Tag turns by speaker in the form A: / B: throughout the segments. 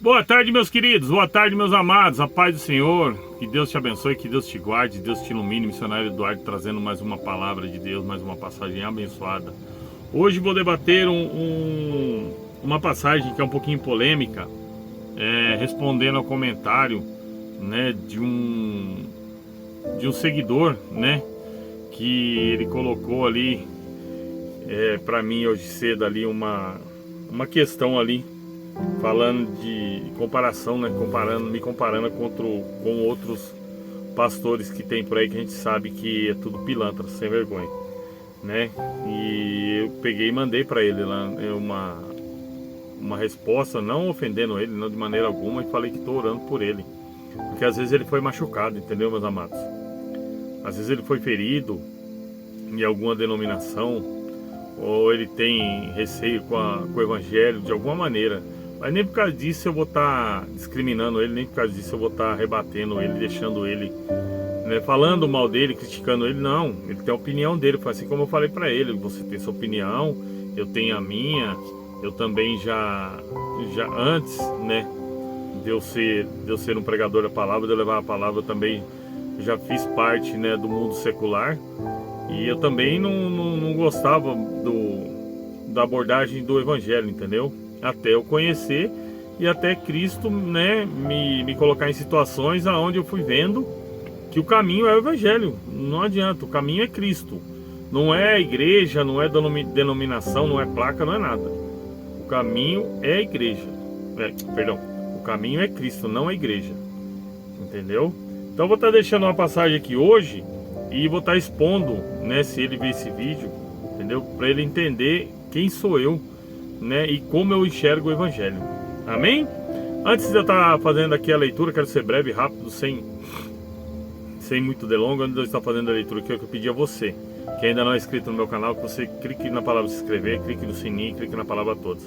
A: Boa tarde, meus queridos, boa tarde, meus amados, a paz do Senhor, que Deus te abençoe, que Deus te guarde, Deus te ilumine. Missionário Eduardo trazendo mais uma palavra de Deus, mais uma passagem abençoada. Hoje vou debater uma passagem que é um pouquinho polêmica, respondendo ao comentário, né, de um seguidor, né, que ele colocou ali para mim hoje cedo ali uma questão ali, falando de comparação, né? Me comparando com outros pastores que tem por aí, que a gente sabe que é tudo pilantra, sem vergonha, né? E eu peguei e mandei para ele lá uma resposta, não ofendendo ele, não de maneira alguma, e falei que estou orando por ele, porque às vezes ele foi machucado, entendeu, meus amados? Às vezes ele foi ferido em alguma denominação, ou ele tem receio com o evangelho de alguma maneira. Mas nem por causa disso eu vou estar discriminando ele, nem por causa disso eu vou estar rebatendo ele, deixando ele, né, falando mal dele, criticando ele. Não, ele tem a opinião dele, foi assim como eu falei para ele: você tem sua opinião, eu tenho a minha. Eu também já antes, né, de eu ser um pregador da palavra, de eu levar a palavra, eu também já fiz parte, né, do mundo secular, e eu também não gostava da abordagem do evangelho, entendeu? Até eu conhecer e até Cristo, né, me colocar em situações aonde eu fui vendo que o caminho é o evangelho. Não adianta, o caminho é Cristo. Não é a igreja, não é denominação, não é placa, não é nada. O caminho é a igreja. O caminho é Cristo, não a igreja. Entendeu? Então eu vou estar deixando uma passagem aqui hoje e vou estar expondo, né, se ele ver esse vídeo, entendeu? Para ele entender quem sou eu, né, e como eu enxergo o evangelho. Amém? Antes de eu estar fazendo aqui a leitura, quero ser breve, rápido, sem muito delonga. Antes de eu estar fazendo a leitura, que eu pedi a você, que ainda não é inscrito no meu canal, que você clique na palavra se inscrever, clique no sininho, clique na palavra todos.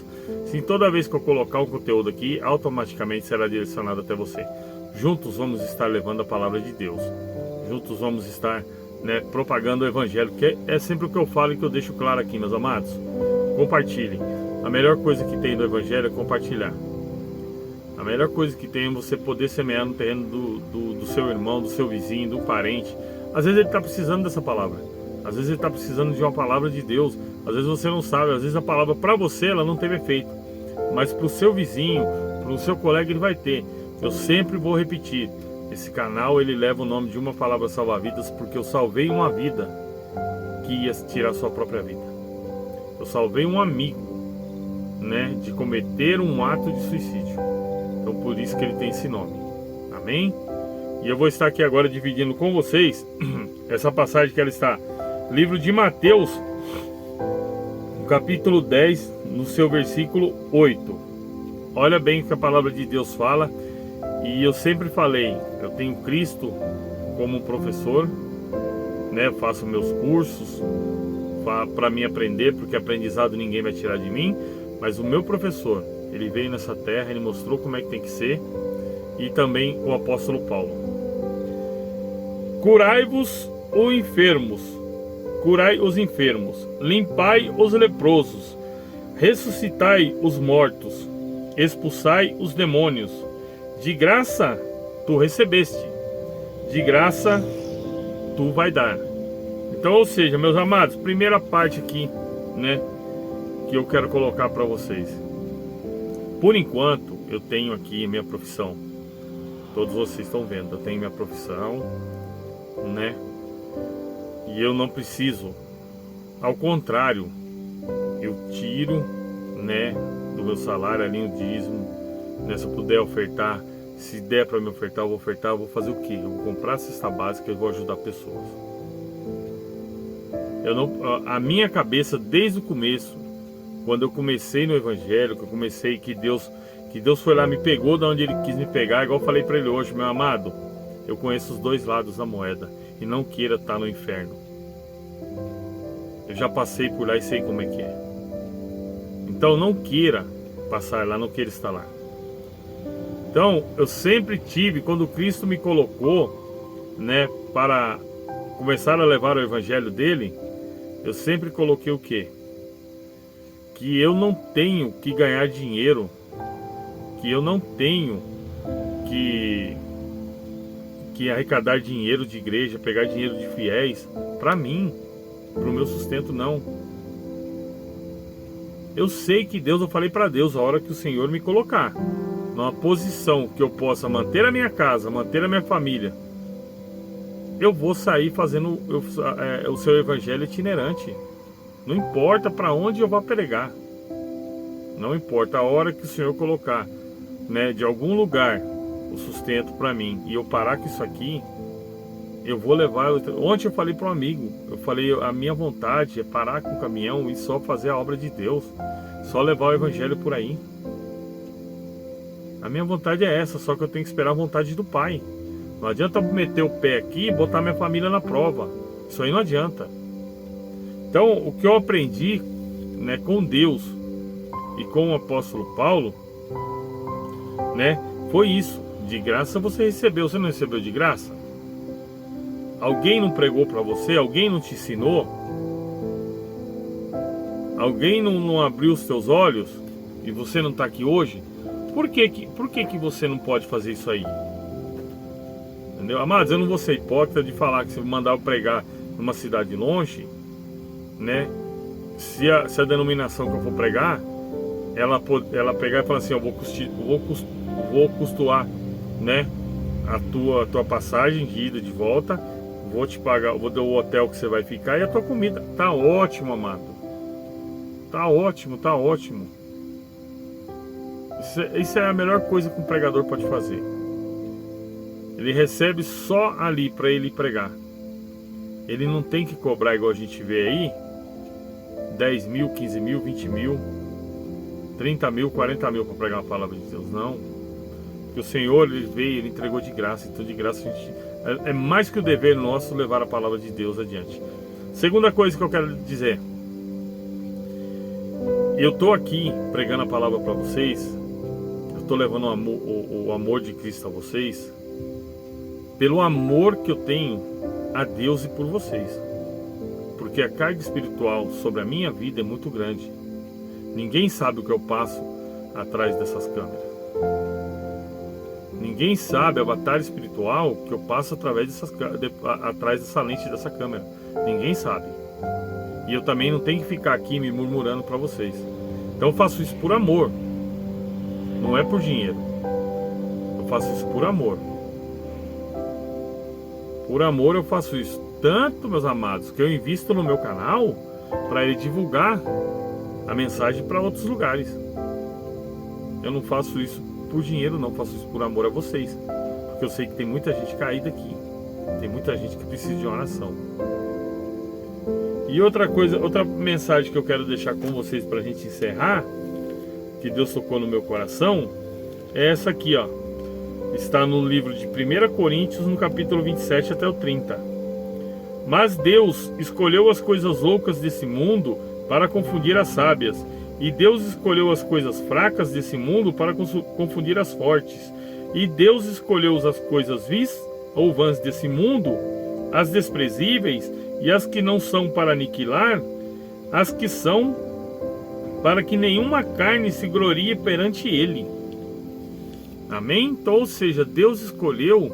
A: Sim, toda vez que eu colocar um conteúdo aqui, automaticamente será direcionado até você. Juntos vamos estar levando a palavra de Deus. Juntos vamos estar, né, propagando o evangelho, que é sempre o que eu falo e que eu deixo claro aqui, meus amados. Compartilhe. A melhor coisa que tem do evangelho é compartilhar. A melhor coisa que tem é você poder semear no terreno do seu irmão, do seu vizinho, do parente. Às vezes ele está precisando dessa palavra. Às vezes ele está precisando de uma palavra de Deus. Às vezes você não sabe. Às vezes a palavra para você ela não teve efeito, mas para o seu vizinho, para o seu colega, ele vai ter. Eu sempre vou repetir: esse canal ele leva o nome de uma palavra salva-vidas, porque eu salvei uma vida que ia tirar sua própria vida. Eu salvei um amigo, né, de cometer um ato de suicídio. Então por isso que ele tem esse nome. Amém? E eu vou estar aqui agora dividindo com vocês essa passagem que ela está livro de Mateus, no capítulo 10, no seu versículo 8. Olha bem o que a palavra de Deus fala. E eu sempre falei, eu tenho Cristo como professor, né, faço meus cursos para mim aprender, porque aprendizado ninguém vai tirar de mim. Mas o meu professor, ele veio nessa terra, ele mostrou como é que tem que ser. E também o apóstolo Paulo: curai-vos os enfermos, curai os enfermos, limpai os leprosos, ressuscitai os mortos, expulsai os demônios. De graça tu recebeste, de graça tu vai dar. Então, ou seja, meus amados, primeira parte aqui, né, que eu quero colocar para vocês. Por enquanto, eu tenho aqui minha profissão. Todos vocês estão vendo, eu tenho minha profissão, né? E eu não preciso. Ao contrário, eu tiro, né, do meu salário ali um dízimo, né? Se eu puder ofertar, se der para me ofertar, eu vou ofertar. Eu vou fazer o quê? Eu vou comprar a cesta básica e vou ajudar pessoas. A minha cabeça desde o começo, quando eu comecei no evangelho, que Deus foi lá, me pegou de onde ele quis me pegar, igual eu falei para ele hoje: meu amado, eu conheço os dois lados da moeda e não queira estar no inferno. Eu já passei por lá e sei como é que é. Então não queira passar lá, não queira estar lá. Então eu sempre tive, quando Cristo me colocou, né, para começar a levar o evangelho dele, eu sempre coloquei o quê? Que eu não tenho que ganhar dinheiro, que eu não tenho que arrecadar dinheiro de igreja, pegar dinheiro de fiéis para mim, para o meu sustento, não. Eu sei que Deus, eu falei para Deus, a hora que o Senhor me colocar numa posição que eu possa manter a minha casa, manter a minha família, eu vou sair fazendo o seu evangelho itinerante. Não importa para onde eu vou pregar, não importa a hora que o Senhor colocar, né, de algum lugar o sustento para mim e eu parar com isso aqui, eu vou levar. Ontem eu falei para um amigo, eu falei, a minha vontade é parar com o caminhão e só fazer a obra de Deus, só levar o evangelho por aí. A minha vontade é essa, só que eu tenho que esperar a vontade do Pai. Não adianta meter o pé aqui e botar minha família na prova. Isso aí não adianta. Então, o que eu aprendi, né, com Deus e com o apóstolo Paulo, né, foi isso. De graça você recebeu. Você não recebeu de graça? Alguém não pregou para você? Alguém não te ensinou? Alguém não abriu os teus olhos? E você não está aqui hoje? Por que você não pode fazer isso aí? Entendeu? Amados, eu não vou ser hipócrita de falar que se eu mandar eu pregar numa cidade longe, né? Se a denominação que eu for pregar, ela pegar e falar assim, eu vou custear, né, a tua passagem de ida e de volta, vou te pagar, vou dar o hotel que você vai ficar e a tua comida. Tá ótimo, amado. Tá ótimo, tá ótimo. Isso é a melhor coisa que um pregador pode fazer. Ele recebe só ali para ele pregar. Ele não tem que cobrar igual a gente vê aí 10 mil, 15 mil, 20 mil, 30 mil, 40 mil para pregar a palavra de Deus. Não. Porque o Senhor, Ele veio, Ele entregou de graça. Então de graça a gente, é mais que o dever nosso levar a palavra de Deus adiante. Segunda coisa que eu quero dizer. Eu estou aqui pregando a palavra para vocês. Eu estou levando o amor de Cristo a vocês, pelo amor que eu tenho a Deus e por vocês. Porque a carga espiritual sobre a minha vida é muito grande. Ninguém sabe o que eu passo atrás dessas câmeras. Ninguém sabe a batalha espiritual que eu passo atrás dessa lente dessa câmera. Ninguém sabe. E eu também não tenho que ficar aqui me murmurando para vocês. Então eu faço isso por amor. Não é por dinheiro. Eu faço isso por amor. Por amor eu faço isso. Tanto, meus amados, que eu invisto no meu canal para ele divulgar a mensagem para outros lugares. Eu não faço isso por dinheiro, não. Faço isso por amor a vocês. Porque eu sei que tem muita gente caída aqui. Tem muita gente que precisa de oração. E outra coisa, outra mensagem que eu quero deixar com vocês para a gente encerrar, que Deus tocou no meu coração, é essa aqui, ó. Está no livro de 1 Coríntios, no capítulo 27 até o 30. Mas Deus escolheu as coisas loucas desse mundo para confundir as sábias, e Deus escolheu as coisas fracas desse mundo para confundir as fortes, e Deus escolheu as coisas vis ou vãs desse mundo, as desprezíveis e as que não são, para aniquilar as que são, para que nenhuma carne se glorie perante ele. Amém? Então, ou seja, Deus escolheu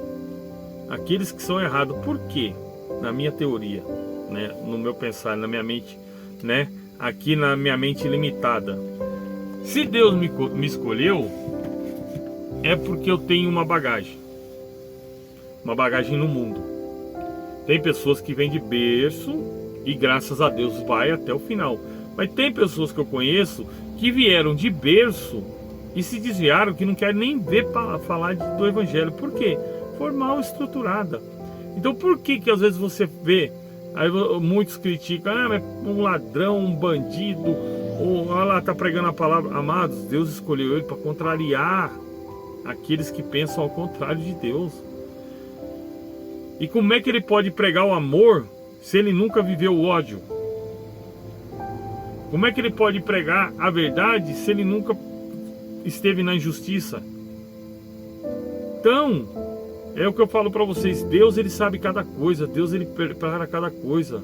A: aqueles que são errados. Por quê? Na minha teoria, né? No meu pensar, na minha mente, né? Aqui na minha mente limitada. Se Deus me escolheu, é porque eu tenho uma bagagem no mundo. Tem pessoas que vêm de berço e graças a Deus vai até o final. Mas tem pessoas que eu conheço que vieram de berço e se desviaram, que não querem nem ver falar do evangelho. Por quê? Foi mal estruturada. Então por que às vezes você vê, aí muitos criticam, mas um ladrão, um bandido, ou olha lá, está pregando a palavra. Amados, Deus escolheu ele para contrariar aqueles que pensam ao contrário de Deus. E como é que ele pode pregar o amor se ele nunca viveu o ódio? Como é que ele pode pregar a verdade se ele nunca esteve na injustiça? Então, é o que eu falo para vocês. Deus, ele sabe cada coisa. Deus, ele prepara cada coisa.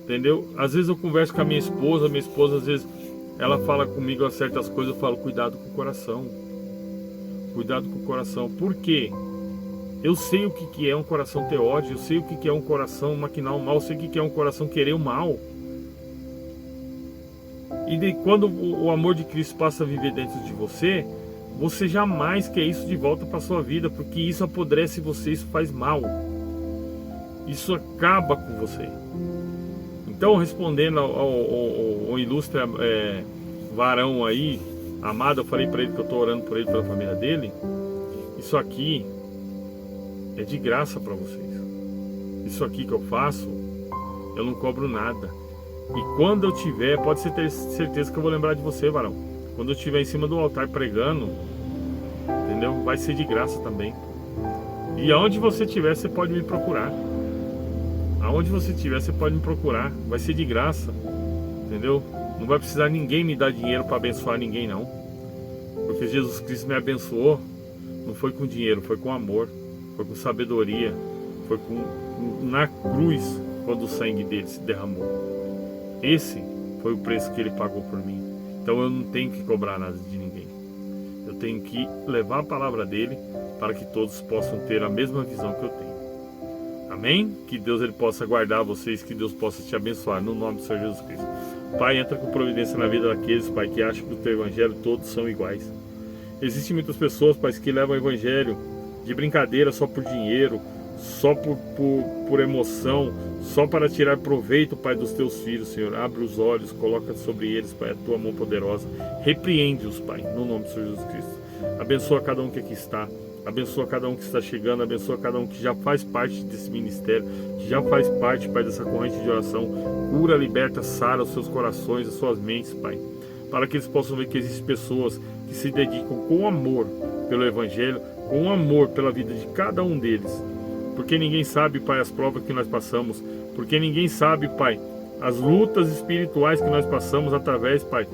A: Entendeu? Às vezes eu converso com a minha esposa às vezes ela fala comigo a certas coisas, eu falo, cuidado com o coração. Cuidado com o coração. Por quê? Eu sei o que é um coração ter ódio, eu sei o que é um coração maquinar o mal, eu sei o que é um coração querer o mal. E quando o amor de Cristo passa a viver dentro de você, você jamais quer isso de volta para a sua vida, porque isso apodrece você, isso faz mal. Isso acaba com você. Então, respondendo ao ilustre varão aí, amado, eu falei para ele que eu estou orando por ele, pela família dele. Isso aqui é de graça para vocês. Isso aqui que eu faço, eu não cobro nada. E quando eu tiver, pode ter certeza que eu vou lembrar de você, varão. Quando eu estiver em cima do altar pregando, entendeu? Vai ser de graça também. E aonde você estiver, você pode me procurar. Aonde você estiver, você pode me procurar. Vai ser de graça, entendeu? Não vai precisar ninguém me dar dinheiro para abençoar ninguém, não. Porque Jesus Cristo me abençoou, não foi com dinheiro, foi com amor, foi com sabedoria, foi na cruz, quando o sangue dele se derramou. Esse foi o preço que ele pagou por mim. Então eu não tenho que cobrar nada de ninguém. Eu tenho que levar a palavra dele para que todos possam ter a mesma visão que eu tenho. Amém? Que Deus ele possa guardar vocês, que Deus possa te abençoar, no nome do Senhor Jesus Cristo. Pai, entra com providência na vida daqueles, Pai, que acham que o teu evangelho todos são iguais. Existem muitas pessoas, Pai, que levam o evangelho de brincadeira, só por dinheiro, só por emoção, só para tirar proveito, Pai, dos teus filhos, Senhor. Abre os olhos, coloca sobre eles, Pai, a tua mão poderosa. Repreende-os, Pai, no nome do Senhor Jesus Cristo. Abençoa cada um que aqui está. Abençoa cada um que está chegando, abençoa cada um que já faz parte desse ministério, que já faz parte, Pai, dessa corrente de oração. Cura, liberta, sara os seus corações, as suas mentes, Pai, para que eles possam ver que existem pessoas que se dedicam com amor pelo Evangelho, com amor pela vida de cada um deles. Porque ninguém sabe, Pai, as provas que nós passamos, porque ninguém sabe, Pai, as lutas espirituais que nós passamos através, Pai,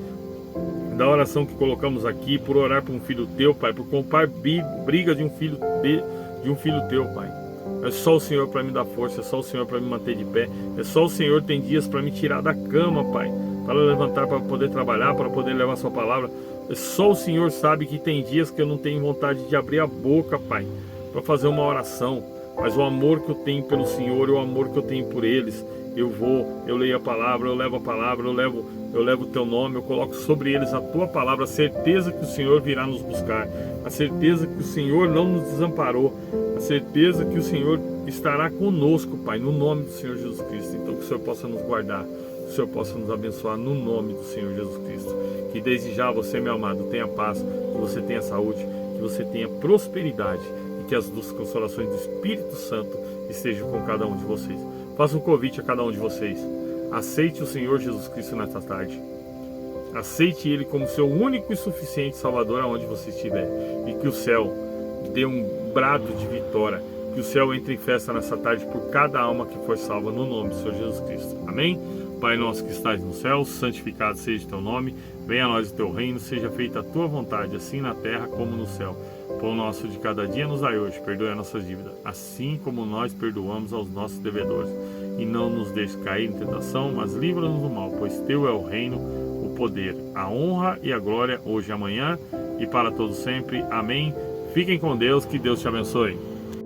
A: da oração que colocamos aqui, por orar por um filho teu, Pai, por comprar briga de um filho teu, Pai. É só o Senhor para me dar força, é só o Senhor para me manter de pé, é só o Senhor tem dias para me tirar da cama, Pai, para levantar, para poder trabalhar, para poder levar a sua palavra. É só o Senhor sabe que tem dias que eu não tenho vontade de abrir a boca, Pai, para fazer uma oração, mas o amor que eu tenho pelo Senhor e o amor que eu tenho por eles, eu leio a palavra, eu levo a palavra, eu levo o teu nome, eu coloco sobre eles a tua palavra, a certeza que o Senhor virá nos buscar, a certeza que o Senhor não nos desamparou, a certeza que o Senhor estará conosco, Pai, no nome do Senhor Jesus Cristo. Então que o Senhor possa nos guardar, que o Senhor possa nos abençoar no nome do Senhor Jesus Cristo. Que desde já você, meu amado, tenha paz, que você tenha saúde, que você tenha prosperidade e que as duas consolações do Espírito Santo estejam com cada um de vocês. Faça um convite a cada um de vocês. Aceite o Senhor Jesus Cristo nesta tarde. Aceite Ele como seu único e suficiente Salvador aonde você estiver. E que o céu dê um brado de vitória. Que o céu entre em festa nessa tarde por cada alma que for salva no nome do Senhor Jesus Cristo. Amém? Pai nosso que estás no céu, santificado seja o teu nome. Venha a nós o teu reino, seja feita a tua vontade, assim na terra como no céu. Pão nosso de cada dia nos dai hoje, perdoe as nossas dívidas, assim como nós perdoamos aos nossos devedores. E não nos deixes cair em tentação, mas livra-nos do mal, pois teu é o reino, o poder, a honra e a glória, hoje e amanhã, e para todos sempre. Amém. Fiquem com Deus, que Deus te abençoe.